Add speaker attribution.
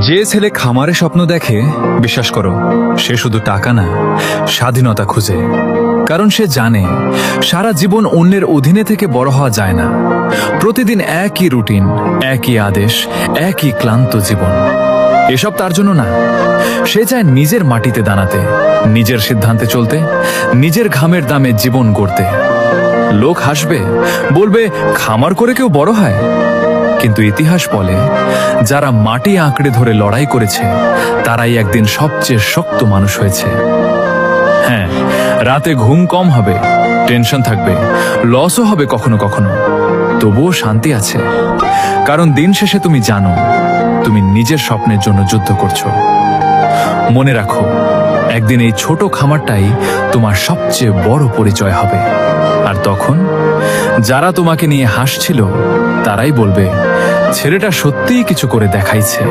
Speaker 1: যে ছেলে খামারে স্বপ্ন দেখে, বিশ্বাস করো, সে শুধু টাকা না, স্বাধীনতা খুঁজে। কারণ সে জানে সারা জীবন অন্যের অধীনে থেকে বড় হওয়া যায় না। প্রতিদিন একই রুটিন, একই আদেশ, একই ক্লান্ত জীবন। এসব তার জন্য না। সে চায় নিজের মাটিতে দাঁড়াতে, নিজের সিদ্ধান্তে চলতে, নিজের ঘামের দামে জীবন গড়তে। লোক হাসবে, বলবে খামার করে কেউ বড় হয়। কিন্তু ইতিহাস বলে, যারা মাটি আঁকড়ে ধরে লড়াই করেছে তারাই একদিন সবচেয়ে শক্ত মানুষ হয়েছে। হ্যাঁ, রাতে ঘুম কম হবে, টেনশন থাকবে, লসও হবে কখনো কখনো, তবুও শান্তি আছে। কারণ দিন শেষে তুমি জানো তুমি নিজের স্বপ্নের জন্য যুদ্ধ করছো। মনে রাখো, একদিন এই ছোট খামারটাই তোমার সবচেয়ে বড় পরিচয় হবে। আর তখন যারা তোমাকে নিয়ে হাসছিল তারাই বলবে, ছেলেটা সত্যিই কিছু করে দেখাইছে।